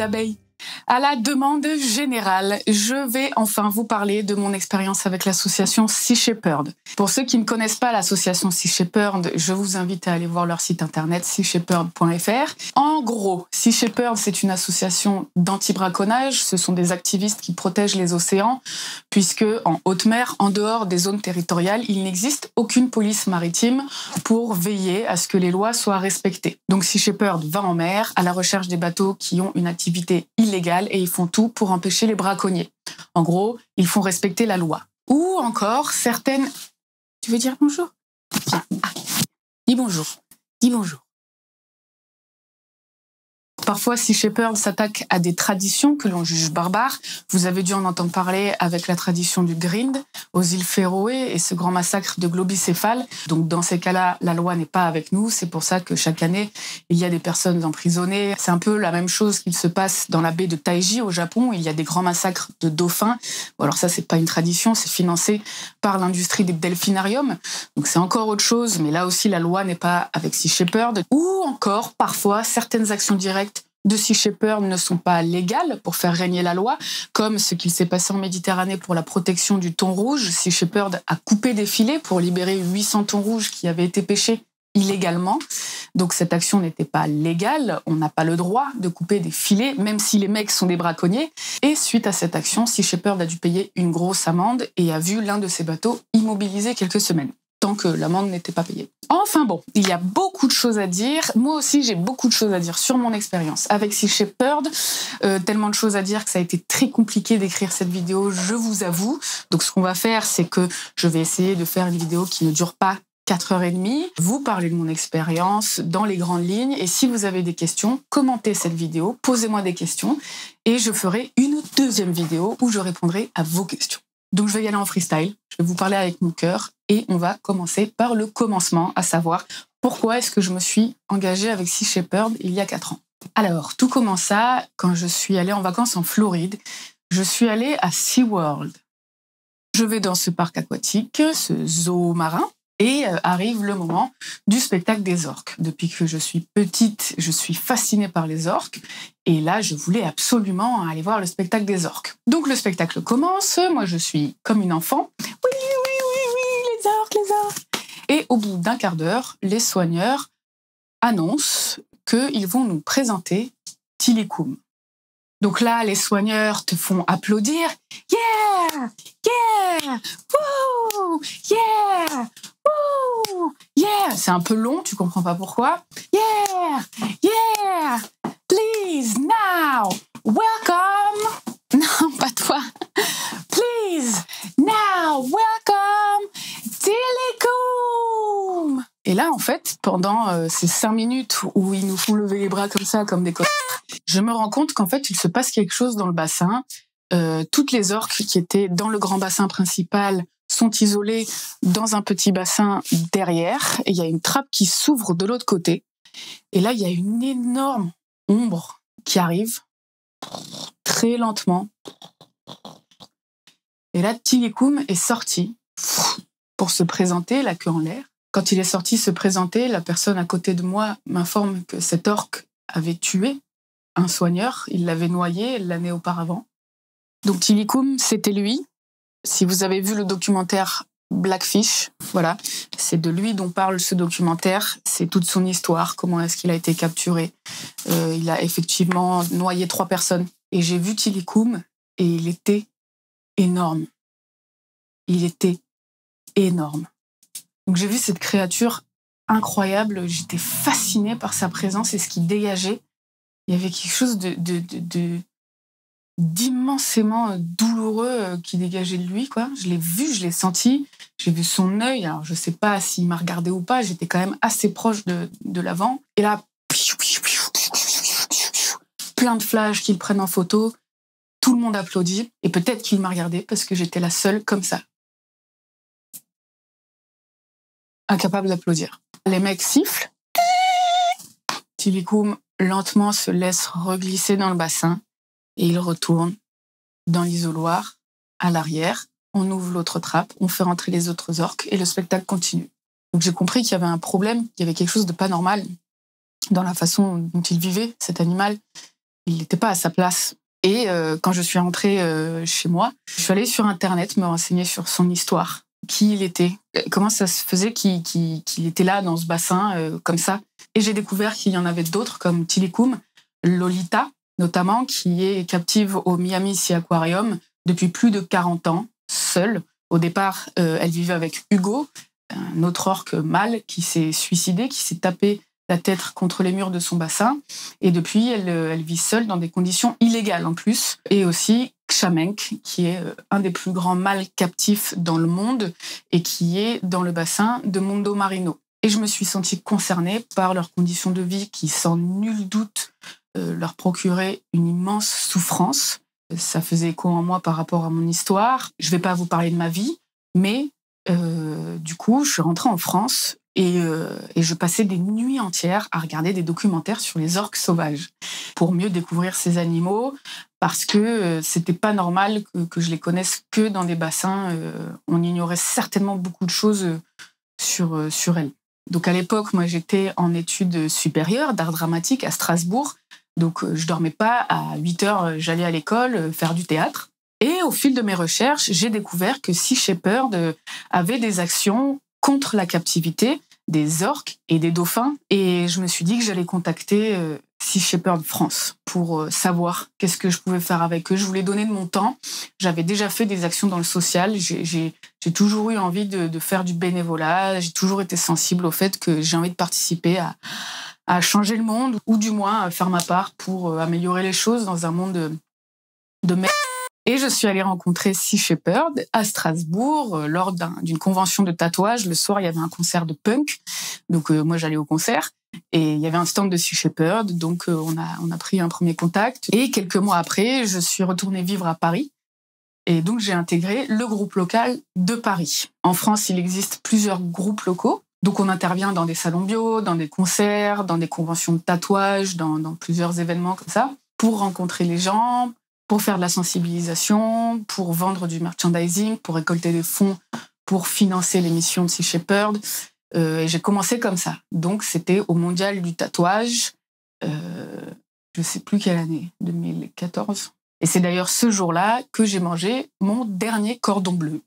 les abeilles. À la demande générale, je vais enfin vous parler de mon expérience avec l'association Sea Shepherd. Pour ceux qui ne connaissent pas l'association Sea Shepherd, je vous invite à aller voir leur site internet seashepherd.fr. En gros, Sea Shepherd, c'est une association d'anti-braconnage. Ce sont des activistes qui protègent les océans, puisque en haute mer, en dehors des zones territoriales, il n'existe aucune police maritime pour veiller à ce que les lois soient respectées. Donc Sea Shepherd va en mer à la recherche des bateaux qui ont une activité illégale et ils font tout pour empêcher les braconniers. En gros, ils font respecter la loi. Ou encore certaines... Tu veux dire bonjour ? Viens. Dis bonjour. Dis bonjour. Parfois, Sea Shepherd s'attaque à des traditions que l'on juge barbares. Vous avez dû en entendre parler avec la tradition du Grind aux îles Féroé et ce grand massacre de globicéphales. Donc, dans ces cas-là, la loi n'est pas avec nous. C'est pour ça que chaque année, il y a des personnes emprisonnées. C'est un peu la même chose qu'il se passe dans la baie de Taiji au Japon. Il y a des grands massacres de dauphins. Bon, alors ça, c'est pas une tradition, c'est financé par l'industrie des delphinariums. Donc, c'est encore autre chose. Mais là aussi, la loi n'est pas avec Sea Shepherd. Ou encore, parfois, certaines actions directes de Sea Shepherd ne sont pas légales pour faire régner la loi, comme ce qu'il s'est passé en Méditerranée pour la protection du thon rouge. Sea Shepherd a coupé des filets pour libérer 800 thons rouges qui avaient été pêchés illégalement. Donc cette action n'était pas légale, on n'a pas le droit de couper des filets, même si les mecs sont des braconniers. Et suite à cette action, Sea Shepherd a dû payer une grosse amende et a vu l'un de ses bateaux immobilisé quelques semaines, tant que l'amende n'était pas payée. Enfin bon, il y a beaucoup de choses à dire. Moi aussi, j'ai beaucoup de choses à dire sur mon expérience avec Sea Shepherd. Tellement de choses à dire que ça a été très compliqué d'écrire cette vidéo, je vous avoue. Donc ce qu'on va faire, c'est que je vais essayer de faire une vidéo qui ne dure pas 4h30, vous parler de mon expérience dans les grandes lignes. Et si vous avez des questions, commentez cette vidéo, posez-moi des questions et je ferai une deuxième vidéo où je répondrai à vos questions. Donc je vais y aller en freestyle, je vais vous parler avec mon cœur et on va commencer par le commencement, à savoir pourquoi est-ce que je me suis engagée avec Sea Shepherd il y a 4 ans. Alors, tout commença quand je suis allée en vacances en Floride. Je suis allée à SeaWorld. Je vais dans ce parc aquatique, ce zoo marin, et arrive le moment du spectacle des orques. Depuis que je suis petite, je suis fascinée par les orques. Et là, je voulais absolument aller voir le spectacle des orques. Donc le spectacle commence, moi je suis comme une enfant. Oui, les orques, les orques. Et au bout d'un quart d'heure, les soigneurs annoncent qu'ils vont nous présenter Tilikum. Donc là, les soigneurs te font applaudir. Yeah! Yeah! Woo! Yeah! Woo! Yeah! C'est un peu long, tu comprends pas pourquoi. Yeah! Yeah! Please, now! Welcome! Non, pas toi. Please, now, welcome! Tilikum! Et là, en fait, pendant ces 5 minutes où ils nous font lever les bras comme ça, comme des cochons, je me rends compte qu'en fait, il se passe quelque chose dans le bassin. Toutes les orques qui étaient dans le grand bassin principal sont isolées dans un petit bassin derrière. Et il y a une trappe qui s'ouvre de l'autre côté. Et là, il y a une énorme ombre qui arrive très lentement. Et là, Tilikum est sorti pour se présenter, la queue en l'air. Quand il est sorti se présenter, la personne à côté de moi m'informe que cet orque avait tué un soigneur, il l'avait noyé l'année auparavant. Donc Tilikum, c'était lui. Si vous avez vu le documentaire Blackfish, voilà, c'est de lui dont parle ce documentaire, c'est toute son histoire, comment est-ce qu'il a été capturé. Il a effectivement noyé 3 personnes. Et j'ai vu Tilikum et il était énorme. Il était énorme. Donc j'ai vu cette créature incroyable, j'étais fascinée par sa présence et ce qu'il dégageait. Il y avait quelque chose d'immensément douloureux qui dégageait de lui, quoi. Je l'ai vu, je l'ai senti, j'ai vu son œil. Alors je sais pas s'il m'a regardé ou pas, j'étais quand même assez proche de l'avant. Et là, plein de flashs qui le prennent en photo, tout le monde applaudit. Et peut-être qu'il m'a regardé parce que j'étais la seule comme ça, incapable d'applaudir. Les mecs sifflent. Tilikum lentement se laisse reglisser dans le bassin et il retourne dans l'isoloir à l'arrière. On ouvre l'autre trappe, on fait rentrer les autres orques et le spectacle continue. Donc j'ai compris qu'il y avait un problème, qu'il y avait quelque chose de pas normal dans la façon dont il vivait, cet animal. Il n'était pas à sa place. Et quand je suis rentrée chez moi, je suis allée sur Internet me renseigner sur son histoire, qui il était, comment ça se faisait qu'il était là dans ce bassin comme ça. Et j'ai découvert qu'il y en avait d'autres comme Tilikum, Lolita notamment, qui est captive au Miami Sea Aquarium depuis plus de 40 ans, seule. Au départ, elle vivait avec Hugo, un autre orque mâle qui s'est suicidé, qui s'est tapé la tête contre les murs de son bassin. Et depuis, elle vit seule dans des conditions illégales en plus. Et aussi Xamenk, qui est un des plus grands mâles captifs dans le monde et qui est dans le bassin de Mondo Marino. Et je me suis sentie concernée par leurs conditions de vie qui, sans nul doute, leur procuraient une immense souffrance. Ça faisait écho en moi par rapport à mon histoire. Je ne vais pas vous parler de ma vie, mais du coup, je suis rentrée en France et je passais des nuits entières à regarder des documentaires sur les orques sauvages pour mieux découvrir ces animaux, parce que c'était pas normal que je les connaisse que dans des bassins. On ignorait certainement beaucoup de choses sur elles. Donc à l'époque, moi j'étais en études supérieures d'art dramatique à Strasbourg, donc je dormais pas. À 8 heures, j'allais à l'école faire du théâtre. Et au fil de mes recherches, j'ai découvert que Sea Shepherd avait des actions contre la captivité des orques et des dauphins. Et je me suis dit que j'allais contacter Sea Shepherd France pour savoir qu'est-ce que je pouvais faire avec eux. Je voulais donner de mon temps. J'avais déjà fait des actions dans le social. J'ai toujours eu envie de faire du bénévolat. J'ai toujours été sensible au fait que j'ai envie de participer à changer le monde, ou du moins à faire ma part pour améliorer les choses dans un monde de merde. Et je suis allée rencontrer Sea Shepherd à Strasbourg lors d'une convention de tatouage. Le soir, il y avait un concert de punk. Donc, moi, j'allais au concert. Et il y avait un stand de Sea Shepherd. Donc, on a pris un premier contact. Et quelques mois après, je suis retournée vivre à Paris. Et donc, j'ai intégré le groupe local de Paris. En France, il existe plusieurs groupes locaux. Donc, on intervient dans des salons bio, dans des concerts, dans des conventions de tatouage, dans plusieurs événements comme ça, pour rencontrer les gens, pour faire de la sensibilisation, pour vendre du merchandising, pour récolter des fonds pour financer l'émission de Sea Shepherd. Et j'ai commencé comme ça. Donc, c'était au Mondial du tatouage, je ne sais plus quelle année, 2014. Et c'est d'ailleurs ce jour-là que j'ai mangé mon dernier cordon bleu.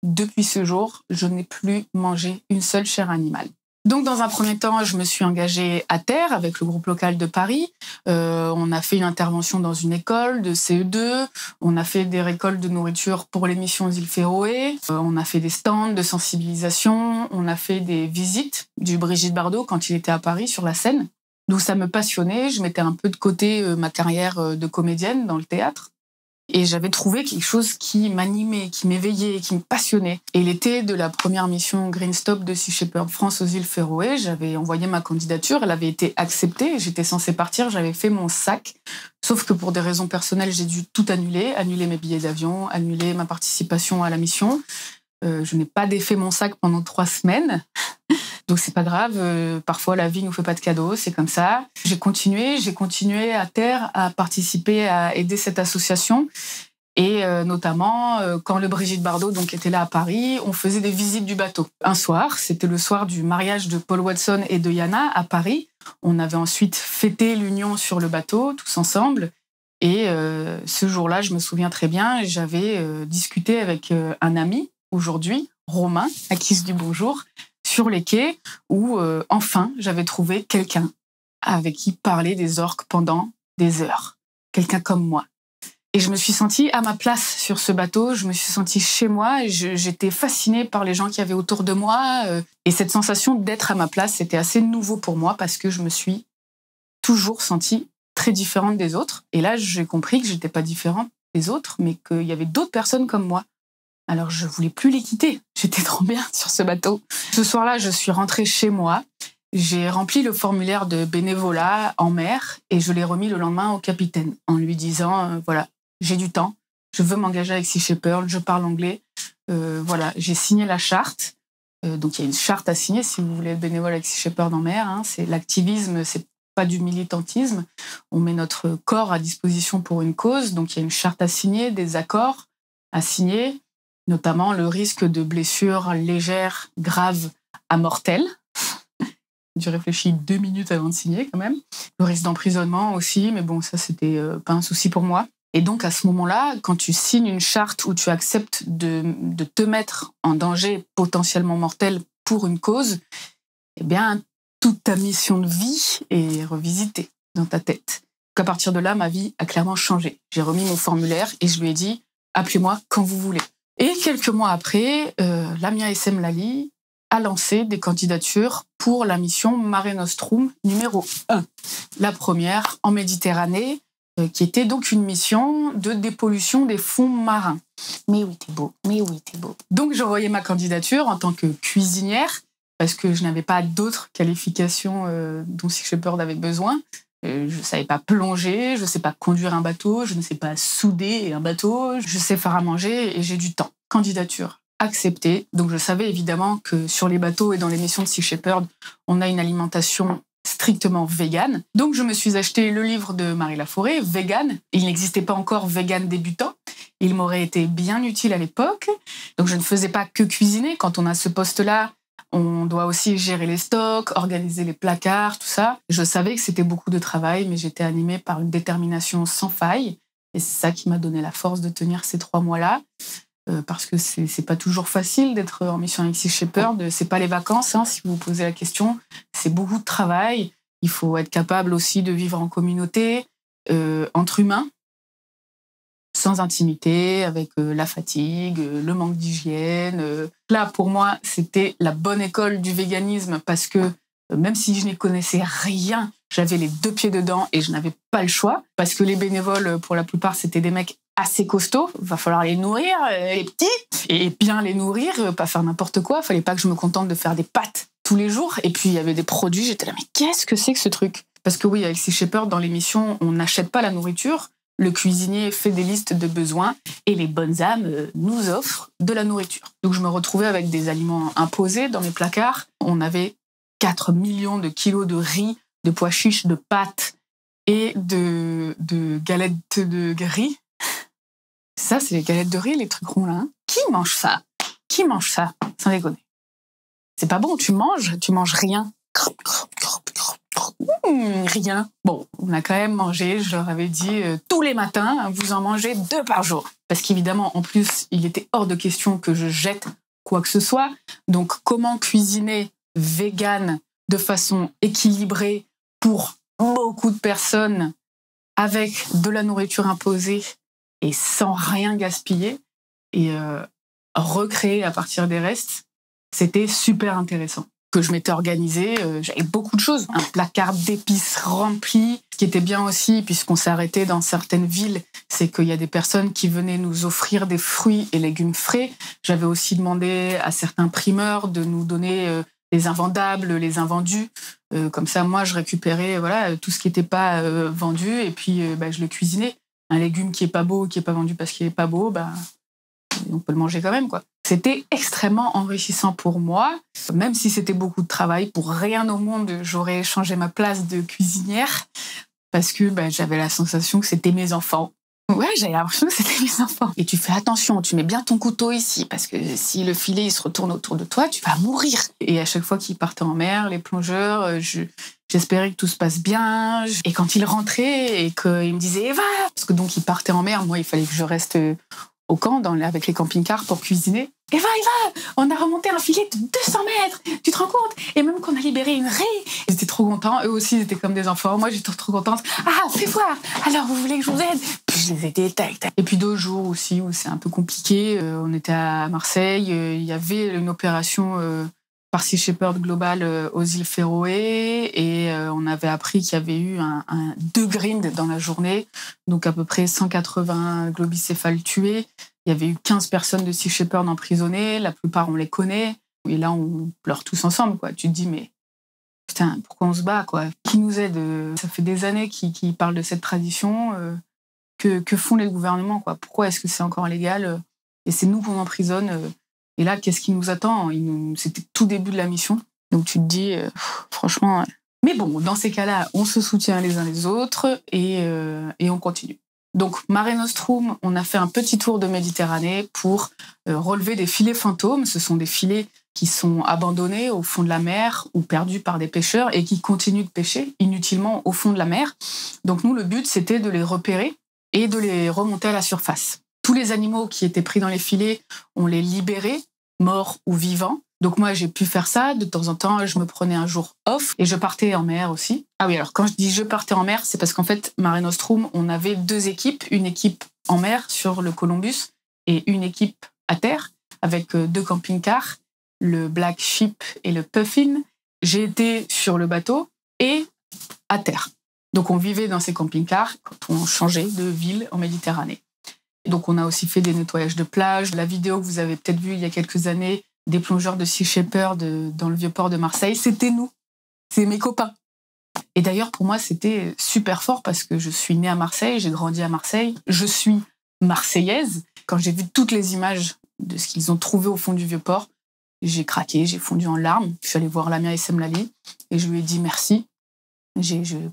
Depuis ce jour, je n'ai plus mangé une seule chair animale. Donc, dans un premier temps, je me suis engagée à terre avec le groupe local de Paris. On a fait une intervention dans une école de CE2. On a fait des récoltes de nourriture pour l'émission aux îles Féroé. On a fait des stands de sensibilisation. On a fait des visites du Brigitte Bardot quand il était à Paris sur la scène. Donc, ça me passionnait. Je mettais un peu de côté ma carrière de comédienne dans le théâtre. Et j'avais trouvé quelque chose qui m'animait, qui m'éveillait, qui me passionnait. Et l'été de la première mission Green Stop de Sea Shepherd France aux îles Féroé, j'avais envoyé ma candidature, elle avait été acceptée, j'étais censée partir, j'avais fait mon sac. Sauf que pour des raisons personnelles, j'ai dû tout annuler mes billets d'avion, annuler ma participation à la mission. Je n'ai pas défait mon sac pendant 3 semaines. Donc c'est pas grave, parfois la vie nous fait pas de cadeaux, c'est comme ça. J'ai continué à terre à participer, à aider cette association. Et notamment, quand le Brigitte Bardot donc, était là à Paris, on faisait des visites du bateau. Un soir, c'était le soir du mariage de Paul Watson et de Yana à Paris. On avait ensuite fêté l'union sur le bateau, tous ensemble. Et ce jour-là, je me souviens très bien, j'avais discuté avec un ami, aujourd'hui, Romain, à qui je dis bonjour, sur les quais, où enfin, j'avais trouvé quelqu'un avec qui parler des orques pendant des heures. Quelqu'un comme moi. Et je me suis sentie à ma place sur ce bateau, je me suis sentie chez moi, et j'étais fascinée par les gens qui avaient autour de moi. Et cette sensation d'être à ma place, c'était assez nouveau pour moi parce que je me suis toujours sentie très différente des autres. Et là, j'ai compris que j'étais pas différente des autres, mais qu'il y avait d'autres personnes comme moi. Alors, je voulais plus les quitter. J'étais trop bien sur ce bateau. Ce soir-là, je suis rentrée chez moi. J'ai rempli le formulaire de bénévolat en mer et je l'ai remis le lendemain au capitaine en lui disant voilà, j'ai du temps, je veux m'engager avec Sea Shepherd, je parle anglais. Voilà, j'ai signé la charte. Donc, il y a une charte à signer si vous voulez être bénévole avec Sea Shepherd en mer. Hein. C'est l'activisme, c'est pas du militantisme. On met notre corps à disposition pour une cause. Donc, il y a une charte à signer, des accords à signer, notamment le risque de blessures légères, graves à mortelles. J'ai réfléchi 2 minutes avant de signer quand même. Le risque d'emprisonnement aussi, mais bon, ça, c'était pas un souci pour moi. Et donc, à ce moment-là, quand tu signes une charte où tu acceptes de te mettre en danger potentiellement mortel pour une cause, eh bien, toute ta mission de vie est revisitée dans ta tête. Donc, à partir de là, ma vie a clairement changé. J'ai remis mon formulaire et je lui ai dit « Appelez-moi quand vous voulez ». Et quelques mois après, Lamia Essem Lali a lancé des candidatures pour la mission Mare Nostrum numéro 1. La première en Méditerranée, qui était donc une mission de dépollution des fonds marins. Mais oui, t'es beau, mais oui, t'es beau. Donc j'ai envoyé ma candidature en tant que cuisinière, parce que je n'avais pas d'autres qualifications dont Sea Shepherd avait besoin. Je ne savais pas plonger, je ne sais pas conduire un bateau, je ne sais pas souder un bateau, je sais faire à manger et j'ai du temps. Candidature acceptée. Donc je savais évidemment que sur les bateaux et dans les missions de Sea Shepherd, on a une alimentation strictement végane. Donc je me suis acheté le livre de Marie Laforêt, Vegan. Il n'existait pas encore Vegan débutant. Il m'aurait été bien utile à l'époque. Donc je ne faisais pas que cuisiner. Quand on a ce poste-là, on doit aussi gérer les stocks, organiser les placards, tout ça. Je savais que c'était beaucoup de travail, mais j'étais animée par une détermination sans faille. Et c'est ça qui m'a donné la force de tenir ces 3 mois-là. Parce que c'est pas toujours facile d'être en mission avec Sea Shepherd. C'est pas les vacances, hein, si vous vous posez la question. C'est beaucoup de travail. Il faut être capable aussi de vivre en communauté, entre humains, sans intimité, avec la fatigue, le manque d'hygiène. Là, pour moi, c'était la bonne école du véganisme parce que même si je n'y connaissais rien, j'avais les 2 pieds dedans et je n'avais pas le choix parce que les bénévoles, pour la plupart, c'était des mecs assez costauds. Il va falloir les nourrir, les petits, et bien les nourrir, pas faire n'importe quoi. Il fallait pas que je me contente de faire des pâtes tous les jours. Et puis, il y avait des produits, j'étais là, mais qu'est-ce que c'est que ce truc? Parce que oui, avec Sea Shepherd, dans l'émission, on n'achète pas la nourriture. Le cuisinier fait des listes de besoins et les bonnes âmes nous offrent de la nourriture. Donc je me retrouvais avec des aliments imposés dans mes placards. On avait 4 millions de kilos de riz, de pois chiches, de pâtes et de galettes de riz. Ça, c'est les galettes de riz, les trucs ronds là. Hein. Qui mange ça? Qui mange ça? Sans déconner. C'est pas bon, tu manges rien. Rien. Bon, on a quand même mangé, je leur avais dit tous les matins, vous en mangez 2 par jour. Parce qu'évidemment, en plus, il était hors de question que je jette quoi que ce soit. Donc, comment cuisiner vegan de façon équilibrée pour beaucoup de personnes avec de la nourriture imposée et sans rien gaspiller et recréer à partir des restes, c'était super intéressant. Que je m'étais organisée, j'avais beaucoup de choses. Un placard d'épices rempli. Ce qui était bien aussi, puisqu'on s'est arrêté dans certaines villes, c'est qu'il y a des personnes qui venaient nous offrir des fruits et légumes frais. J'avais aussi demandé à certains primeurs de nous donner les invendables, les invendus. Comme ça, moi, je récupérais tout ce qui n'était pas vendu et puis je le cuisinais. Un légume qui est pas beau, qui est pas vendu parce qu'il est pas beau, on peut le manger quand même, quoi. C'était extrêmement enrichissant pour moi, même si c'était beaucoup de travail. Pour rien au monde, j'aurais changé ma place de cuisinière parce que j'avais la sensation que c'était mes enfants. Ouais, j'avais l'impression que c'était mes enfants. Et tu fais attention, tu mets bien ton couteau ici parce que si le filet il se retourne autour de toi, tu vas mourir. Et à chaque fois qu'ils partaient en mer, les plongeurs, j'espérais que tout se passe bien. Et quand ils rentraient et qu'ils me disaient Eva, parce que donc ils partaient en mer, moi il fallait que je reste au camp avec les camping-cars pour cuisiner. Eva, on a remonté un filet de 200 mètres, tu te rends compte? Et même qu'on a libéré une raie. Ils étaient trop contents, eux aussi ils étaient comme des enfants. Moi j'étais trop contente. Ah, fais voir, alors vous voulez que je vous aide? Puis je les aidais, tac, tac. Et puis 2 jours aussi où c'est un peu compliqué. On était à Marseille, il y avait une opération par Sea Shepherd Global aux îles Féroé et on avait appris qu'il y avait eu 2 grinds dans la journée, donc à peu près 180 globicéphales tués. Il y avait eu 15 personnes de Sea Shepherd emprisonnées, la plupart on les connaît, et là on pleure tous ensemble, quoi. Tu te dis mais putain, pourquoi on se bat, quoi? Qui nous aide? Ça fait des années qu'ils parlent de cette tradition. Que font les gouvernements, quoi? Pourquoi est-ce que c'est encore légal? Et c'est nous qu'on emprisonne. Et là, qu'est-ce qui nous attend? C'était tout début de la mission. Donc tu te dis, franchement... Mais bon, dans ces cas-là, on se soutient les uns les autres et on continue. Donc, Mare Nostrum, on a fait un petit tour de Méditerranée pour relever des filets fantômes. Ce sont des filets qui sont abandonnés au fond de la mer ou perdus par des pêcheurs et qui continuent de pêcher inutilement au fond de la mer. Donc, nous, le but, c'était de les repérer et de les remonter à la surface. Tous les animaux qui étaient pris dans les filets, on les libérait, morts ou vivants. Donc moi, j'ai pu faire ça. De temps en temps, je me prenais un jour off et je partais en mer aussi. Ah oui, alors quand je dis je partais en mer, c'est parce qu'en fait, Mare Nostrum, on avait 2 équipes. Une équipe en mer sur le Columbus et une équipe à terre avec 2 camping-cars, le Black Sheep et le Puffin. J'ai été sur le bateau et à terre. Donc on vivait dans ces camping-cars quand on changeait de ville en Méditerranée. Et donc on a aussi fait des nettoyages de plage. La vidéo que vous avez peut-être vue il y a quelques années, des plongeurs de Sea Shepherd dans le vieux port de Marseille, c'était nous, c'est mes copains. Et d'ailleurs, pour moi, c'était super fort parce que je suis née à Marseille, j'ai grandi à Marseille, je suis marseillaise. Quand j'ai vu toutes les images de ce qu'ils ont trouvé au fond du vieux port, j'ai craqué, j'ai fondu en larmes. Je suis allée voir Lamia Essemlali et je lui ai dit merci.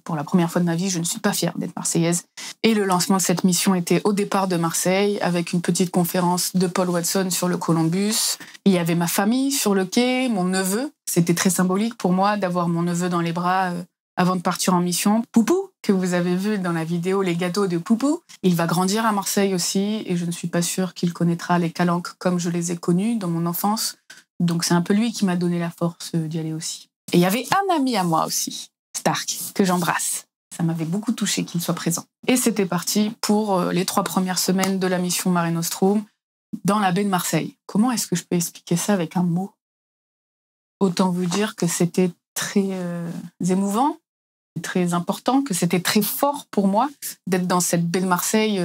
Pour la première fois de ma vie, je ne suis pas fière d'être marseillaise. Et le lancement de cette mission était au départ de Marseille, avec une petite conférence de Paul Watson sur le Columbus. Il y avait ma famille sur le quai, mon neveu. C'était très symbolique pour moi d'avoir mon neveu dans les bras avant de partir en mission. Poupou, que vous avez vu dans la vidéo, les gâteaux de Poupou. Il va grandir à Marseille aussi, et je ne suis pas sûre qu'il connaîtra les calanques comme je les ai connus dans mon enfance. Donc c'est un peu lui qui m'a donné la force d'y aller aussi. Et il y avait un ami à moi aussi, Stark, que j'embrasse. Ça m'avait beaucoup touché qu'il soit présent. Et c'était parti pour les 3 premières semaines de la mission Mare Nostrum dans la baie de Marseille. Comment est-ce que je peux expliquer ça avec un mot ? Autant vous dire que c'était très émouvant, très important, que c'était très fort pour moi d'être dans cette baie de Marseille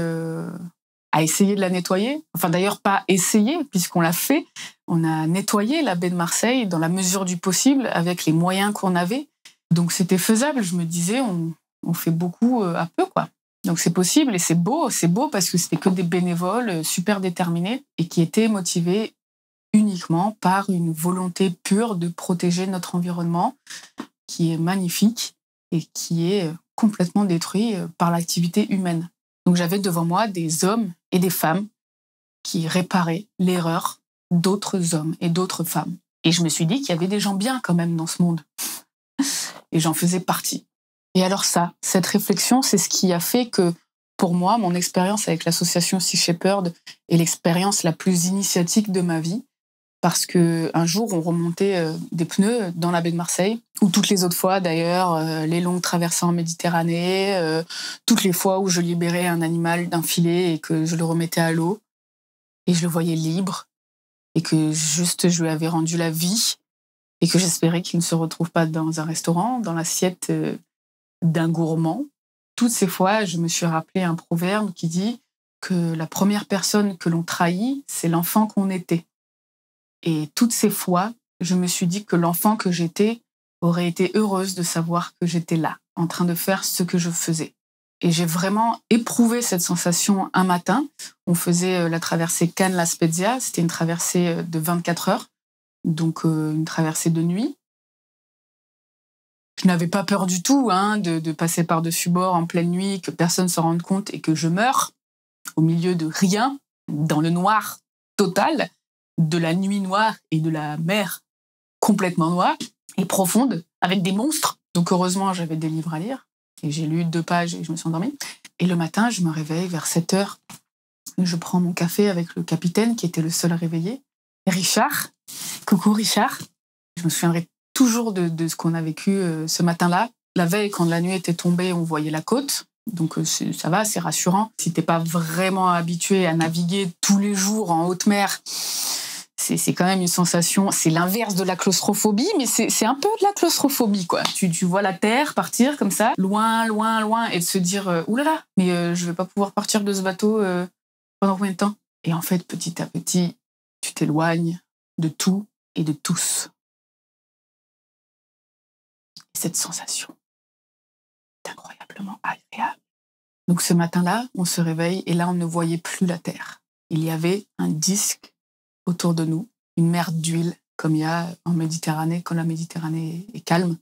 à essayer de la nettoyer. Enfin d'ailleurs pas essayer puisqu'on l'a fait. On a nettoyé la baie de Marseille dans la mesure du possible avec les moyens qu'on avait. Donc c'était faisable, je me disais, on fait beaucoup à peu, quoi. Donc c'est possible et c'est beau parce que c'était que des bénévoles super déterminés et qui étaient motivés uniquement par une volonté pure de protéger notre environnement qui est magnifique et qui est complètement détruit par l'activité humaine. Donc j'avais devant moi des hommes et des femmes qui réparaient l'erreur d'autres hommes et d'autres femmes. Et je me suis dit qu'il y avait des gens bien quand même dans ce monde. Et j'en faisais partie. Et alors cette réflexion, c'est ce qui a fait que, pour moi, mon expérience avec l'association Sea Shepherd est l'expérience la plus initiatique de ma vie. Parce qu'un jour, on remontait des pneus dans la baie de Marseille, ou toutes les autres fois d'ailleurs, les longues traversées en Méditerranée, toutes les fois où je libérais un animal d'un filet et que je le remettais à l'eau, et je le voyais libre, et que juste je lui avais rendu la vie, et que j'espérais qu'il ne se retrouve pas dans un restaurant, dans l'assiette d'un gourmand. Toutes ces fois, je me suis rappelé un proverbe qui dit que la première personne que l'on trahit, c'est l'enfant qu'on était. Et toutes ces fois, je me suis dit que l'enfant que j'étais aurait été heureuse de savoir que j'étais là, en train de faire ce que je faisais. Et j'ai vraiment éprouvé cette sensation un matin. On faisait la traversée Cannes-La Spezia. C'était une traversée de 24 heures, donc une traversée de nuit. Je n'avais pas peur du tout de passer par-dessus bord en pleine nuit, que personne ne s'en rende compte et que je meure au milieu de rien, dans le noir total, de la nuit noire et de la mer complètement noire et profonde, avec des monstres. Donc heureusement, j'avais des livres à lire et j'ai lu 2 pages et je me suis endormie. Et le matin, je me réveille vers 7 heures. Je prends mon café avec le capitaine qui était le seul réveillé. Richard. Coucou Richard. Je me souviendrai toujours de ce qu'on a vécu ce matin-là. La veille, quand la nuit était tombée, on voyait la côte. Donc ça va, c'est rassurant. Si t'es pas vraiment habitué à naviguer tous les jours en haute mer, c'est quand même une sensation, c'est l'inverse de la claustrophobie, mais c'est un peu de la claustrophobie, quoi. Tu vois la terre partir comme ça, loin, loin, loin, et de se dire oulala, mais je vais pas pouvoir partir de ce bateau pendant combien de temps? Et en fait, petit à petit, tu t'éloignes de tout et de tous. Et cette sensation est incroyablement agréable. Donc ce matin-là, on se réveille et là, on ne voyait plus la terre. Il y avait un disque autour de nous, une mer d'huile, comme il y a en Méditerranée, quand la Méditerranée est calme.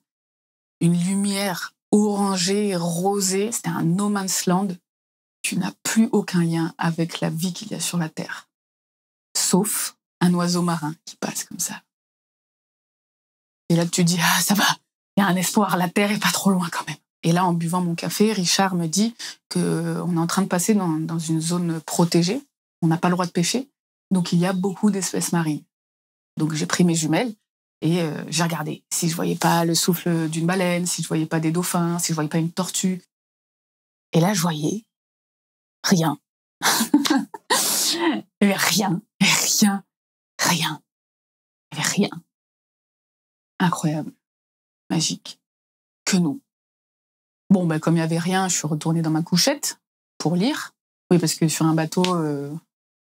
Une lumière orangée, rosée, c'était un no man's land. tu n'as plus aucun lien avec la vie qu'il y a sur la Terre. Sauf un oiseau marin qui passe comme ça. Et là, tu dis, ah, ça va, il y a un espoir, la Terre est pas trop loin quand même. Et là, en buvant mon café, Richard me dit qu'on est en train de passer dans une zone protégée. On n'a pas le droit de pêcher. Donc, il y a beaucoup d'espèces marines. Donc, j'ai pris mes jumelles et j'ai regardé si je voyais pas le souffle d'une baleine, si je voyais pas des dauphins, si je voyais pas une tortue. Et là, je voyais rien. Il y avait rien. Il y avait rien. Rien. Il y avait rien. Incroyable. Magique. Que nous. Bon, comme il n'y avait rien, je suis retournée dans ma couchette pour lire. Oui, parce que sur un bateau,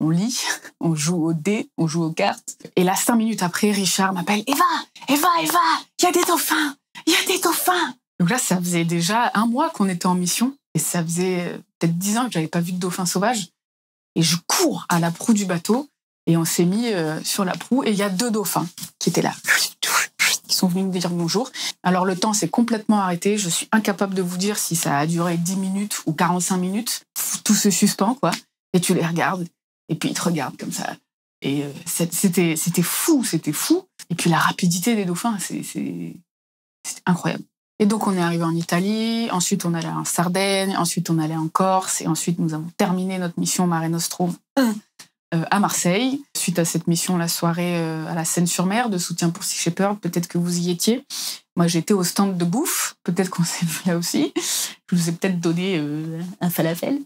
on lit, on joue aux dés, on joue aux cartes. Et là, 5 minutes après, Richard m'appelle « Eva, il y a des dauphins, il y a des dauphins !» Donc là, ça faisait déjà 1 mois qu'on était en mission. Et ça faisait peut-être 10 ans que je n'avais pas vu de dauphin sauvage. Et je cours à la proue du bateau et on s'est mis sur la proue. Et il y a 2 dauphins qui étaient là. Qui sont venus me dire bonjour. Alors le temps s'est complètement arrêté. Je suis incapable de vous dire si ça a duré 10 minutes ou 45 minutes. Tout se suspend, quoi. Et tu les regardes. Et puis ils te regardent comme ça. Et c'était fou. Et puis la rapidité des dauphins, c'est incroyable. Et donc on est arrivé en Italie. Ensuite on allait en Sardaigne. Ensuite on allait en Corse. Et ensuite nous avons terminé notre mission Mare Nostrum à Marseille. Suite à cette mission, la soirée à la Seine-sur-Mer de soutien pour Sea Shepherd, peut-être que vous y étiez. Moi, j'étais au stand de bouffe. Peut-être qu'on s'est vu là aussi. Je vous ai peut-être donné un falafel.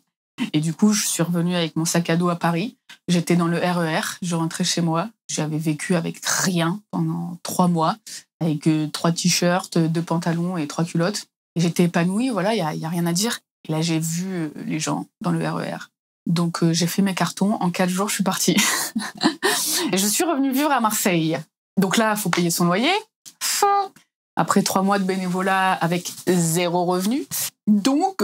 Et du coup, je suis revenue avec mon sac à dos à Paris. J'étais dans le RER. Je rentrais chez moi. J'avais vécu avec rien pendant 3 mois, avec 3 t-shirts, 2 pantalons et 3 culottes. Et j'étais épanouie. Voilà, il y a rien à dire. Et là, j'ai vu les gens dans le RER. Donc, j'ai fait mes cartons. En 4 jours, je suis partie. Et je suis revenue vivre à Marseille. Donc là, il faut payer son loyer. Après 3 mois de bénévolat avec 0 revenu. Donc,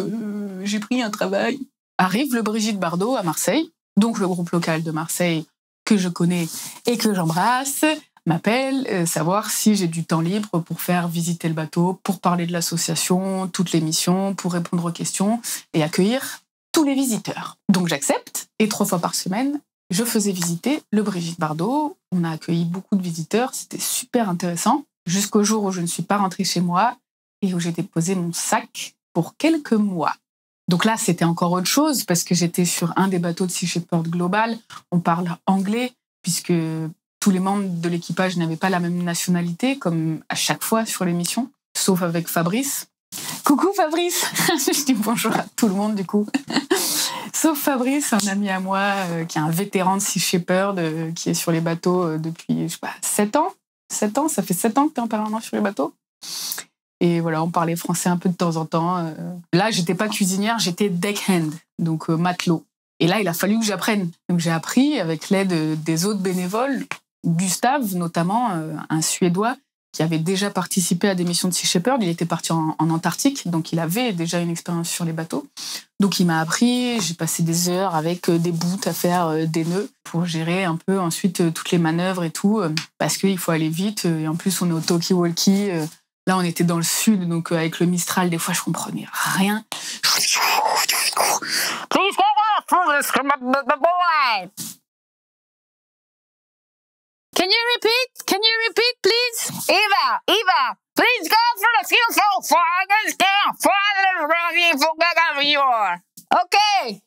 j'ai pris un travail. Arrive le Brigitte Bardot à Marseille. Donc, le groupe local de Marseille que je connais et que j'embrasse m'appelle savoir si j'ai du temps libre pour faire visiter le bateau, pour parler de l'association, toutes les missions, pour répondre aux questions et accueillir tous les visiteurs. Donc j'accepte et 3 fois par semaine, je faisais visiter le Brigitte Bardot. On a accueilli beaucoup de visiteurs, c'était super intéressant, jusqu'au jour où je ne suis pas rentrée chez moi et où j'ai déposé mon sac pour quelques mois. Donc là, c'était encore autre chose parce que j'étais sur un des bateaux de Sea Shepherd Global. On parle anglais puisque tous les membres de l'équipage n'avaient pas la même nationalité, comme à chaque fois sur les missions, sauf avec Fabrice. Coucou Fabrice. Je dis bonjour à tout le monde du coup. Sauf Fabrice, un ami à moi qui est un vétéran de Sea Shepherd, qui est sur les bateaux depuis, 7 ans. 7 ans, ça fait 7 ans que tu es en permanence sur les bateaux. Et voilà, on parlait français un peu de temps en temps. Là, j'étais pas cuisinière, j'étais deckhand, donc matelot. Et là, il a fallu que j'apprenne. Donc j'ai appris avec l'aide des autres bénévoles, Gustave notamment, un Suédois, qui avait déjà participé à des missions de Sea Shepherd. Il était parti en Antarctique, donc il avait déjà une expérience sur les bateaux. Donc il m'a appris, j'ai passé des heures avec des bouts à faire des nœuds pour gérer un peu ensuite toutes les manœuvres et tout, parce qu'il faut aller vite. Et en plus, on est au talkie-walkie. Là, on était dans le sud, donc avec le Mistral, des fois, je comprenais rien. Can you repeat, please? Eva, please go for the fuel for Okay.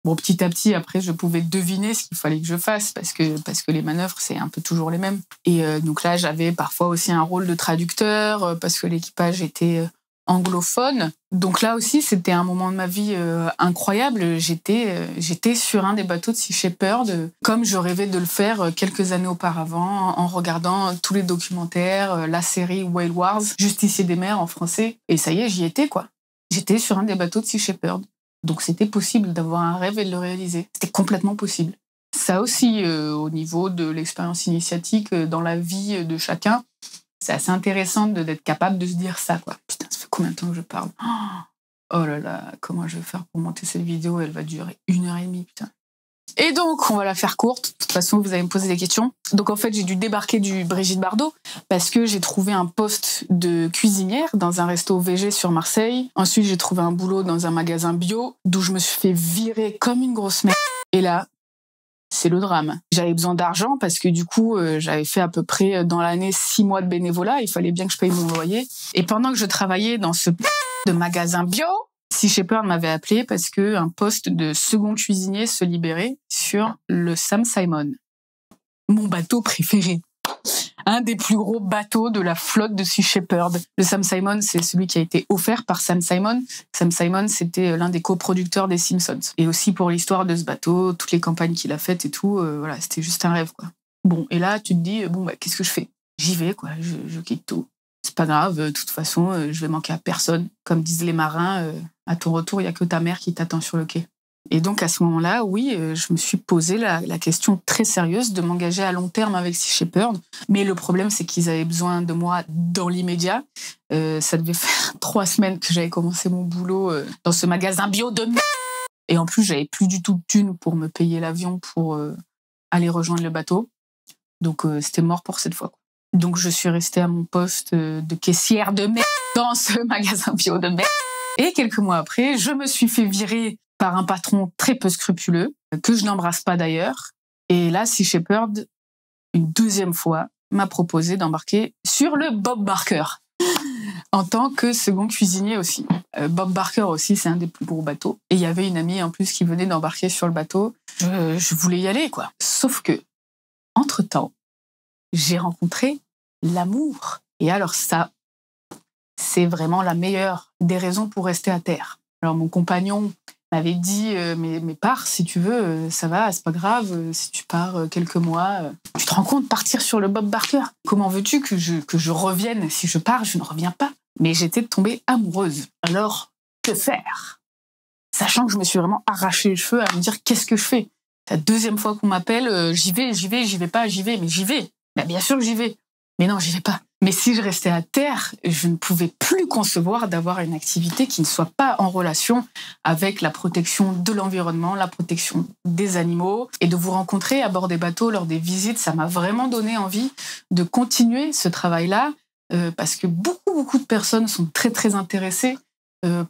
Bon, petit à petit, après, je pouvais deviner ce qu'il fallait que je fasse parce que les manœuvres, c'est un peu toujours les mêmes. Et donc là, j'avais parfois aussi un rôle de traducteur parce que l'équipage était anglophone. Donc là aussi, c'était un moment de ma vie incroyable. J'étais sur un des bateaux de Sea Shepherd comme je rêvais de le faire quelques années auparavant en regardant tous les documentaires, la série Whale Wars, Justicier des mers en français. Et ça y est, j'y étais, quoi. J'étais sur un des bateaux de Sea Shepherd. Donc c'était possible d'avoir un rêve et de le réaliser. C'était complètement possible. Ça aussi, au niveau de l'expérience initiatique dans la vie de chacun, c'est assez intéressant d'être capable de se dire ça, quoi. Putain, ça fait combien de temps que je parle ? Oh là là, comment je vais faire pour monter cette vidéo ? Elle va durer 1h30, putain. Et donc, on va la faire courte. De toute façon, vous allez me poser des questions. Donc, en fait, j'ai dû débarquer du Brigitte Bardot parce que j'ai trouvé un poste de cuisinière dans un resto VG sur Marseille. Ensuite, j'ai trouvé un boulot dans un magasin bio d'où je me suis fait virer comme une grosse merde. Et là, c'est le drame. J'avais besoin d'argent parce que du coup, j'avais fait à peu près dans l'année 6 mois de bénévolat. Il fallait bien que je paye mon loyer. Et pendant que je travaillais dans ce de magasin bio, Sea Shepherd m'avait appelé parce que un poste de second cuisinier se libérait sur le Sam Simon. Mon bateau préféré. Un des plus gros bateaux de la flotte de Sea Shepherd. Le Sam Simon, c'est celui qui a été offert par Sam Simon. Sam Simon, c'était l'un des coproducteurs des Simpsons. Et aussi pour l'histoire de ce bateau, toutes les campagnes qu'il a faites et tout, voilà, c'était juste un rêve, quoi. Bon, et là, tu te dis, qu'est-ce que je fais ? J'y vais, quoi, je quitte tout. C'est pas grave, de toute façon, je vais manquer à personne. Comme disent les marins, à ton retour, il n'y a que ta mère qui t'attend sur le quai. Et donc, à ce moment-là, oui, je me suis posé la question très sérieuse de m'engager à long terme avec Sea Shepherd. Mais le problème, c'est qu'ils avaient besoin de moi dans l'immédiat. Ça devait faire 3 semaines que j'avais commencé mon boulot dans ce magasin bio de merde. Et en plus, j'avais plus du tout de thunes pour me payer l'avion pour aller rejoindre le bateau. Donc, c'était mort pour cette fois, quoi. Donc, je suis restée à mon poste de caissière de merde dans ce magasin bio de merde. Et quelques mois après, je me suis fait virer par un patron très peu scrupuleux, que je n'embrasse pas d'ailleurs. Et là, Sea Shepherd, une deuxième fois, m'a proposé d'embarquer sur le Bob Barker, en tant que second cuisinier aussi. Bob Barker aussi, c'est un des plus gros bateaux. Et il y avait une amie en plus qui venait d'embarquer sur le bateau. Je voulais y aller, quoi. Sauf que, entre-temps, j'ai rencontré l'amour. Et alors ça, c'est vraiment la meilleure des raisons pour rester à terre. Alors mon compagnon m'avait dit mais pars si tu veux, ça va, c'est pas grave, si tu pars quelques mois, tu te rends compte, partir sur le Bob Barker, comment veux-tu que je revienne? Si je pars, je ne reviens pas. Mais j'étais tombée amoureuse. Alors, que faire? Sachant que je me suis vraiment arraché les cheveux à me dire qu'est-ce que je fais? C'est la deuxième fois qu'on m'appelle, j'y vais pas, j'y vais, mais j'y vais. Mais bien sûr que j'y vais. Mais non, j'y vais pas. Mais si je restais à terre, je ne pouvais plus concevoir d'avoir une activité qui ne soit pas en relation avec la protection de l'environnement, la protection des animaux. Et de vous rencontrer à bord des bateaux lors des visites, ça m'a vraiment donné envie de continuer ce travail-là, parce que beaucoup de personnes sont très, très intéressées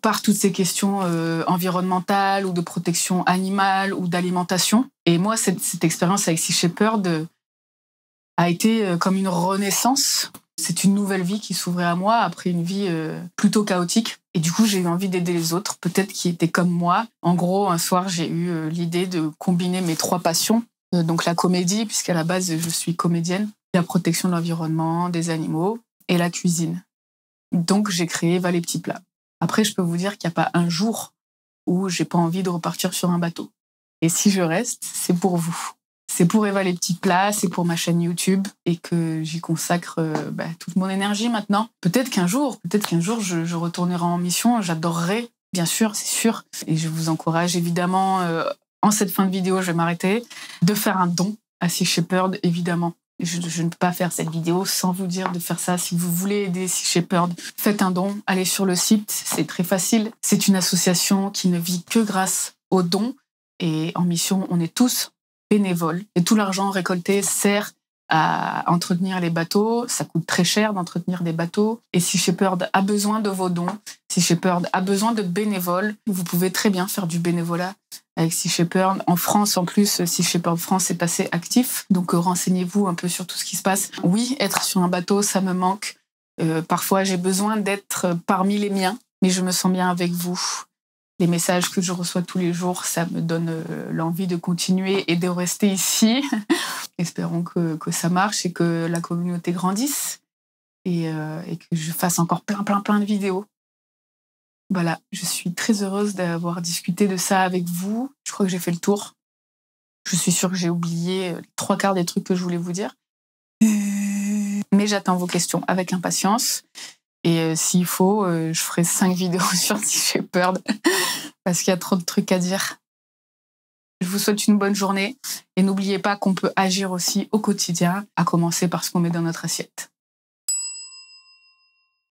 par toutes ces questions environnementales ou de protection animale ou d'alimentation. Et moi, cette expérience avec Sea Shepherd a été comme une renaissance. C'est une nouvelle vie qui s'ouvrait à moi après une vie plutôt chaotique. Et du coup, j'ai eu envie d'aider les autres, peut-être qui étaient comme moi. En gros, un soir, j'ai eu l'idée de combiner mes 3 passions. Donc la comédie, puisqu'à la base, je suis comédienne, la protection de l'environnement, des animaux, et la cuisine. Donc, j'ai créé Eva les petits plats. Après, je peux vous dire qu'il n'y a pas un jour où j'ai pas envie de repartir sur un bateau. Et si je reste, c'est pour vous. C'est pour Eva les petits plats, c'est pour ma chaîne YouTube et que j'y consacre toute mon énergie maintenant. Peut-être qu'un jour, je retournerai en mission. J'adorerais, bien sûr, c'est sûr. Et je vous encourage évidemment, en cette fin de vidéo, je vais m'arrêter, de faire un don à Sea Shepherd, évidemment. Je ne peux pas faire cette vidéo sans vous dire de faire ça. Si vous voulez aider Sea Shepherd, faites un don. Allez sur le site, c'est très facile. C'est une association qui ne vit que grâce aux dons. Et en mission, on est tous bénévoles. Et tout l'argent récolté sert à entretenir les bateaux. Ça coûte très cher d'entretenir des bateaux. Et Sea Shepherd a besoin de vos dons. Sea Shepherd a besoin de bénévoles. Vous pouvez très bien faire du bénévolat avec Sea Shepherd. En France, en plus, Sea Shepherd France est assez actif. Donc, renseignez-vous un peu sur tout ce qui se passe. Oui, être sur un bateau, ça me manque. Parfois, j'ai besoin d'être parmi les miens. Mais je me sens bien avec vous. Les messages que je reçois tous les jours, ça me donne l'envie de continuer et de rester ici. Espérons que ça marche et que la communauté grandisse et que je fasse encore plein de vidéos. Voilà, je suis très heureuse d'avoir discuté de ça avec vous. Je crois que j'ai fait le tour. Je suis sûre que j'ai oublié les 3/4 des trucs que je voulais vous dire. Mais j'attends vos questions avec impatience. Et s'il faut, je ferai 5 vidéos sur Sea Shepherd parce qu'il y a trop de trucs à dire. Je vous souhaite une bonne journée et n'oubliez pas qu'on peut agir aussi au quotidien, à commencer par ce qu'on met dans notre assiette.